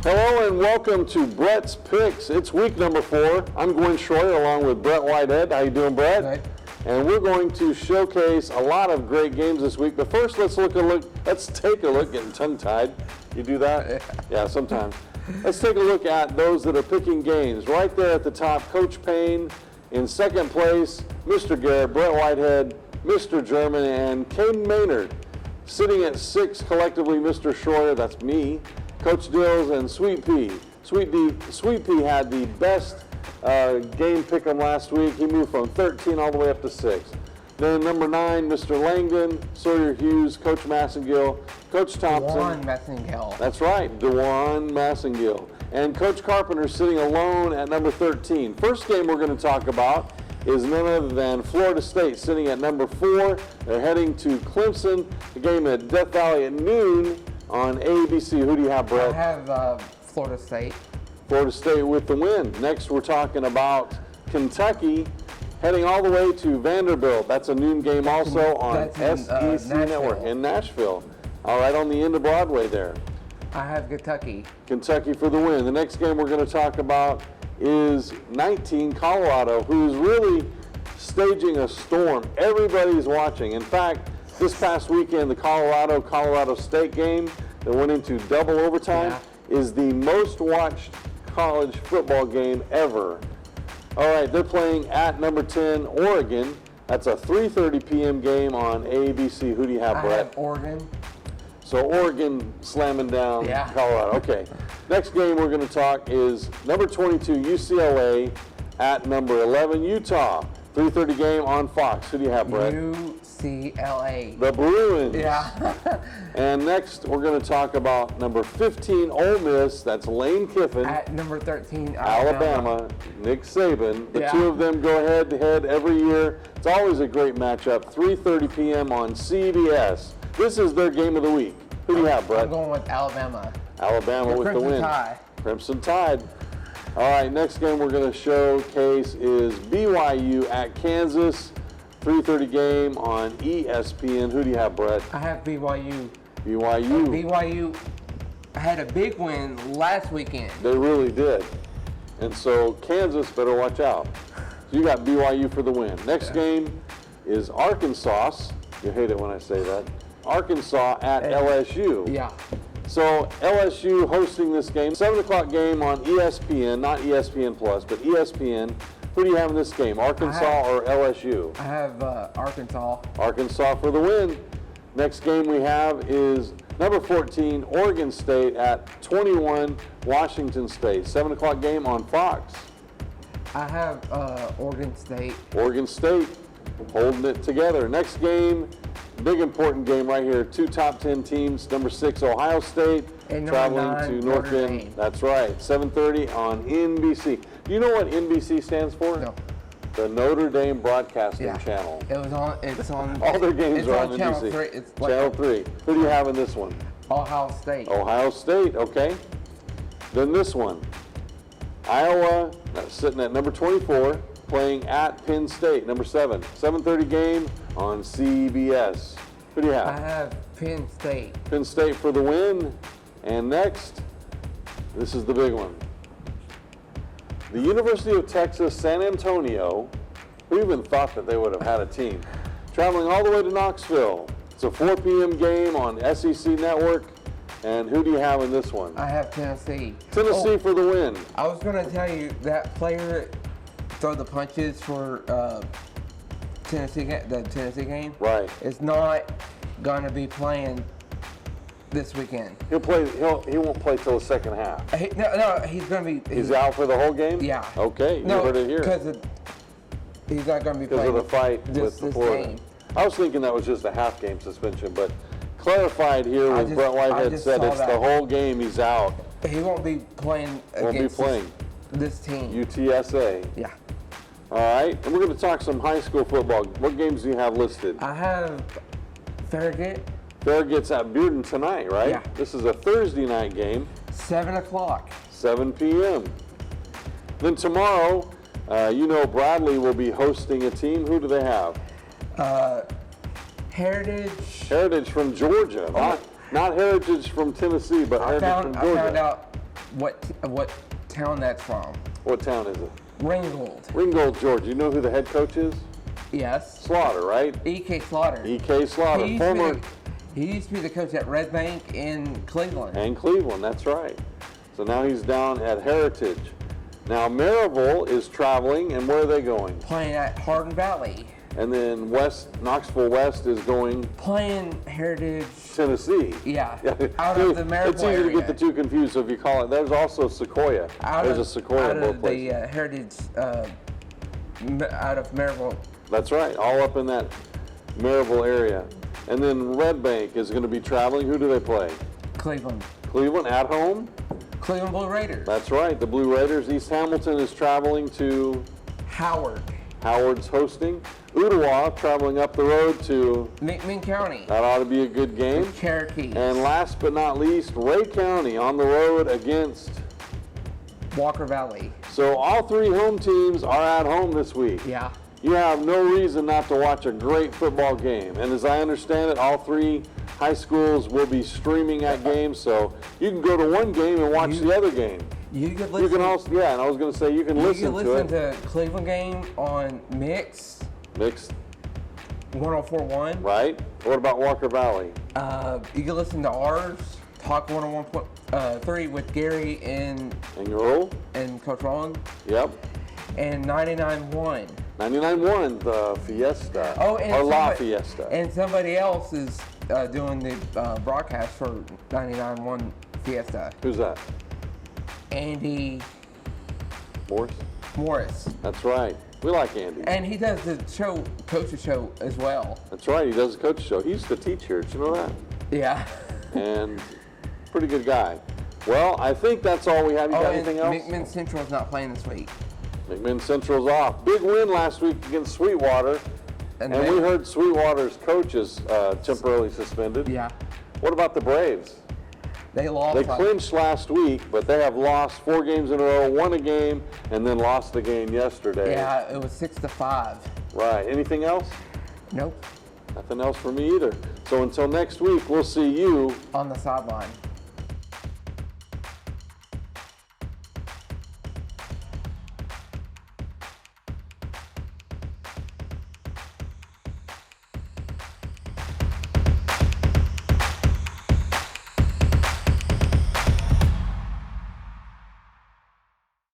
Hello and welcome to Brett's Picks. It's week number 4. I'm Gwen Shroyer along with Brett Whitehead. How you doing, Brett? Good. And we're going to showcase a lot of great games this week. But first, let's take a look. Getting tongue-tied. You do that? Yeah, sometimes. Let's take a look at those that are picking games. Right there at the top, Coach Payne. In second place, Mr. Garrett, Brett Whitehead, Mr. German, and Caden Maynard. Sitting at 6 collectively, Mr. Shroyer, that's me, Coach Dills, and Sweet Pea. Sweet Pea had the best game pick'em last week. He moved from 13 all the way up to 6. Then number 9, Mr. Langdon, Sawyer Hughes, Coach Massengill, Coach Thompson. DeJuan Massengill. That's right, DeJuan Massengill. And Coach Carpenter sitting alone at number 13. First game we're going to talk about is none other than Florida State sitting at number 4. They're heading to Clemson. The game at Death Valley at noon on ABC. Who do you have, Brett? I have Florida State. Florida State with the win. Next, we're talking about Kentucky heading all the way to Vanderbilt. That's a noon game also on SEC Network in Nashville. All right, on the end of Broadway there. I have Kentucky. Kentucky for the win. The next game we're going to talk about is 19 Colorado, who's really staging a storm. Everybody's watching. In fact, this past weekend, the Colorado State game that went into double overtime is the most watched college football game ever. All right, they're playing at number 10, Oregon. That's a 3:30 p.m. game on ABC. Who do you have, Brett? I have Oregon. So Oregon slamming down Yeah. Colorado. Okay. Next game we're going to talk is number 22, UCLA, at number 11, Utah. 3:30 game on Fox. Who do you have, Brett? UCLA. The Bruins. Yeah. And next we're going to talk about number 15, Ole Miss. That's Lane Kiffin. At number 13, Alabama, Nick Saban. The Yeah. two of them go head-to-head every year. It's always a great matchup. 3:30 p.m. on CBS. This is their game of the week. Who do you have, Brett? I'm going with Alabama. Alabama with the win. Tide. Crimson Tide. All right, next game we're going to showcase is BYU at Kansas. 3:30 game on ESPN. Who do you have, Brett? I have BYU. BYU. BYU had a big win last weekend. They really did. And so Kansas better watch out. So you got BYU for the win. Next game is Arkansas. You hate it when I say that. Arkansas at LSU. Yeah. So LSU hosting this game. 7 o'clock game on ESPN, not ESPN Plus, but ESPN. Who do you have in this game, Arkansas or LSU? I have Arkansas. Arkansas for the win. Next game we have is number 14, Oregon State at 21, Washington State. 7 o'clock game on Fox. I have Oregon State. Oregon State holding it together. Next game, big important game right here. 2 top 10 teams. Number 6, Ohio State, and traveling 9, to North Bend. That's right, 7:30 on NBC. Do you know what NBC stands for? No. The Notre Dame Broadcasting Channel. It's on. All their games are on Channel NBC. 3. It's like Channel 3. Who do you have in this one? Ohio State. Ohio State, okay. Then this one, Iowa, sitting at number 24, playing at Penn State, number 7. 7:30 game on CBS. Who do you have? I have Penn State. Penn State for the win. And next, this is the big one. The University of Texas, San Antonio, who even thought that they would have had a team, traveling all the way to Knoxville. It's a 4 p.m. game on SEC Network. And who do you have in this one? I have Tennessee. Tennessee for the win. I was going to tell you that player throw the punches for the Tennessee game. Right. Is not going to be playing this weekend. He won't play till the second half. No, he's going to be. He's out for the whole game? Yeah. Okay, you heard it here. Because he's not going to be Because playing of the fight with the Florida. game. I was thinking that was just a half game suspension, but clarified here with Brett Whitehead said it's the whole game he's out. He won't be playing against this team. UTSA. Yeah. All right, and we're going to talk some high school football. What games do you have listed? I have Farragut. Farragut's at Bearden tonight, right? Yeah. This is a Thursday night game. 7 o'clock. 7 p.m. Then tomorrow, Bradley will be hosting a team. Who do they have? Heritage. Heritage from Georgia. Not Heritage from Tennessee, but Heritage from Georgia. I found out what town that's from. What town is it? Ringgold. Ringgold, Georgia. You know who the head coach is? Yes. Slaughter, right? E.K. Slaughter. E.K. Slaughter, He used to be the coach at Red Bank in Cleveland. And Cleveland, that's right. So now he's down at Heritage. Now Maryville is traveling, and where are they going? Playing at Hardin Valley. And then Knoxville West is going Playing Heritage. Tennessee. Yeah. Out of the Maryville It's easy area. to get the two confused, so if you call it, there's also Sequoia. There's a Sequoia out in both of places. the Heritage, out of Maryville. That's right, all up in that Maryville area. And then Red Bank is going to be traveling. Who do they play? Cleveland. Cleveland at home? Cleveland Blue Raiders. That's right, the Blue Raiders. East Hamilton is traveling to Howard. Howard's hosting. Ottawa traveling up the road to McMinn County. that ought to be a good game. Cherokee. And last but not least, Ray County on the road against Walker Valley. So all three home teams are at home this week. Yeah. You have no reason not to watch a great football game. And as I understand it, all three high schools will be streaming that game, so you can go to one game and watch the other game. You can listen. You can also, yeah, and I was going to say you can listen to it. You can listen to Cleveland game on Mixed 104.1. Right? What about Walker Valley? You can listen to ours, Talk 101.3 with Gary and Roll? And Coach Ron. Yep. And 99.1. 99.1, the Fiesta. Oh, and or La Fiesta. And somebody else is doing the broadcast for 99.1 Fiesta. Who's that? Andy Morris. That's right. We like Andy. And he does the show, coach's show as well. That's right. He does the coach show. He used to teach here. Did you know that? Yeah. And pretty good guy. Well, I think that's all we have. You got anything else? McMinn Central is not playing this week. McMinn Central's off. Big win last week against Sweetwater. And we heard Sweetwater's coach is temporarily suspended. Yeah. What about the Braves? They lost. They clinched last week, but they have lost 4 games in a row, won a game, and then lost the game yesterday. Yeah, it was 6-5. Right. Anything else? Nope. Nothing else for me either. So until next week, we'll see you on the sideline.